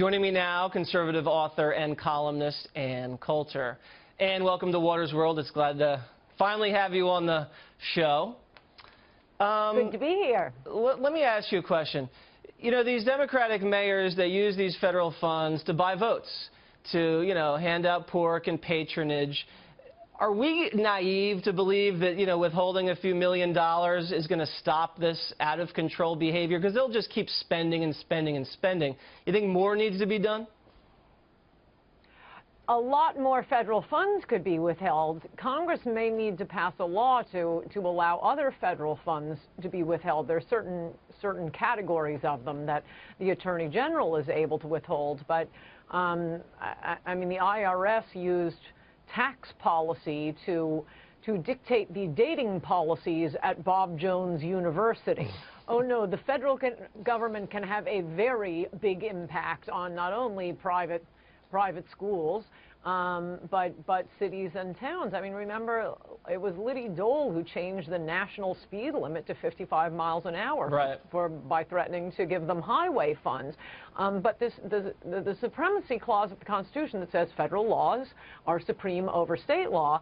Joining me now, conservative author and columnist Ann Coulter. Ann, welcome to Water's World. It's glad to finally have you on the show. Good to be here. Let me ask you a question. You know, these Democratic mayors, they use these federal funds to buy votes, to, hand out pork and patronage. Are we naive to believe that, withholding a few $1 million is going to stop this out-of-control behavior? Because they'll just keep spending and spending and spending. You think more needs to be done? A lot more federal funds could be withheld. Congress may need to pass a law to allow other federal funds to be withheld. There are certain categories of them that the Attorney General is able to withhold. But, I mean, the IRS used tax policy to dictate the dating policies at Bob Jones University. Oh no, the federal government can have a very big impact on not only private schools, but cities and towns. I mean, remember, it was Liddy Dole who changed the national speed limit to 55 miles an hour by threatening to give them highway funds. But the supremacy clause of the Constitution that says federal laws are supreme over state law,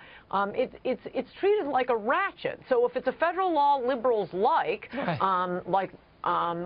it's treated like a ratchet. So if it's a federal law liberals like,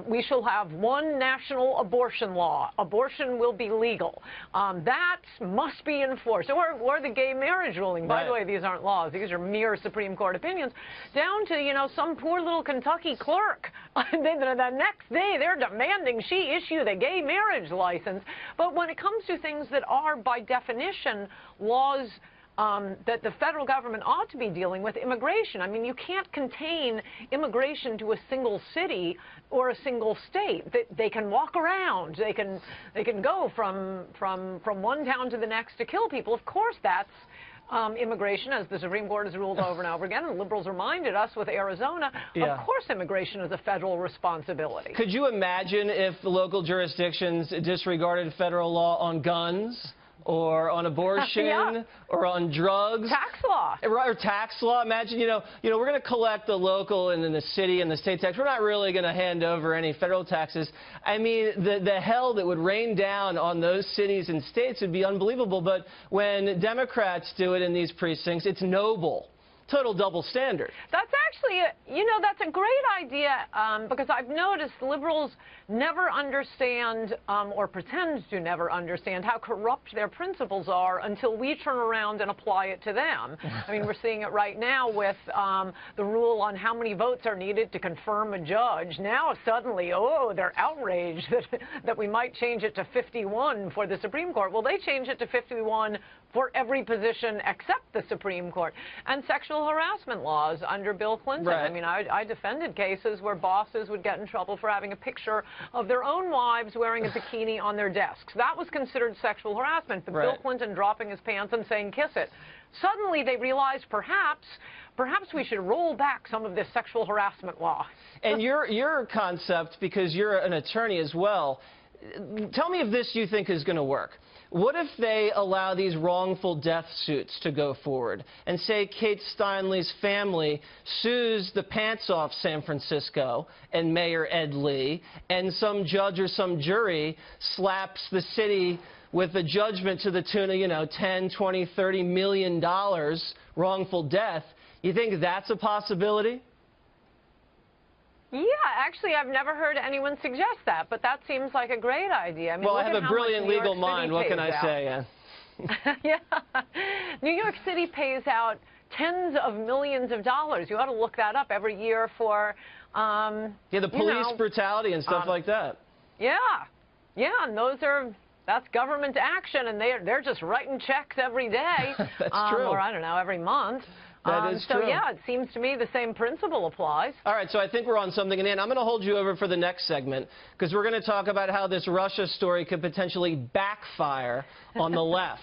we shall have one national abortion law. Abortion will be legal. That must be enforced. Or the gay marriage ruling. By the way, these aren't laws. These are mere Supreme Court opinions. Down to, some poor little Kentucky clerk. The next day, they're demanding she issue the gay marriage license. But when it comes to things that are, by definition, laws that the federal government ought to be dealing with, immigration. I mean, you can't contain immigration to a single city or a single state. They can walk around. They can go from one town to the next to kill people. Of course, that's immigration, as the Supreme Court has ruled over and over again, and liberals reminded us with Arizona. Of course, immigration is a federal responsibility. Could you imagine if the local jurisdictions disregarded federal law on guns? Or on abortion, or on drugs. Tax law. Or tax law. Imagine, we're going to collect the local and then the city and the state tax. We're not really going to hand over any federal taxes. I mean, the hell that would rain down on those cities and states would be unbelievable. But when Democrats do it in these precincts, it's noble. Total double standard. That's actually, that's a great idea because I've noticed liberals never understand or pretend to never understand how corrupt their principles are until we turn around and apply it to them. I mean, we're seeing it right now with the rule on how many votes are needed to confirm a judge. Now suddenly, they're outraged that we might change it to 51 for the Supreme Court. Well, they changed it to 51 for every position except the Supreme Court. And sexual harassment laws under Bill Clinton. I mean, I defended cases where bosses would get in trouble for having a picture of their own wives wearing a bikini on their desks. That was considered sexual harassment. But Bill Clinton dropping his pants and saying, "Kiss it." Suddenly they realized perhaps we should roll back some of this sexual harassment law. And your concept, because you're an attorney as well, tell me if this you think is going to work. What if they allow these wrongful death suits to go forward and say Kate Steinle's family sues the pants off San Francisco and Mayor Ed Lee, and some judge or some jury slaps the city with a judgment to the tune of, $10, $20, $30 million wrongful death? You think that's a possibility? Yeah, actually, I've never heard anyone suggest that, but that seems like a great idea. I mean, well, I have a brilliant legal mind. What can I say? Yeah. New York City pays out tens of millions of dollars. You ought to look that up every year for, the police brutality and stuff like that. Yeah, and that's government action, and they're just writing checks every day. That's true. Or, I don't know, every month. That is true. So, yeah, it seems to me the same principle applies. All right, so I think we're on something. And Ann, I'm going to hold you over for the next segment because we're going to talk about how this Russia story could potentially backfire on the left.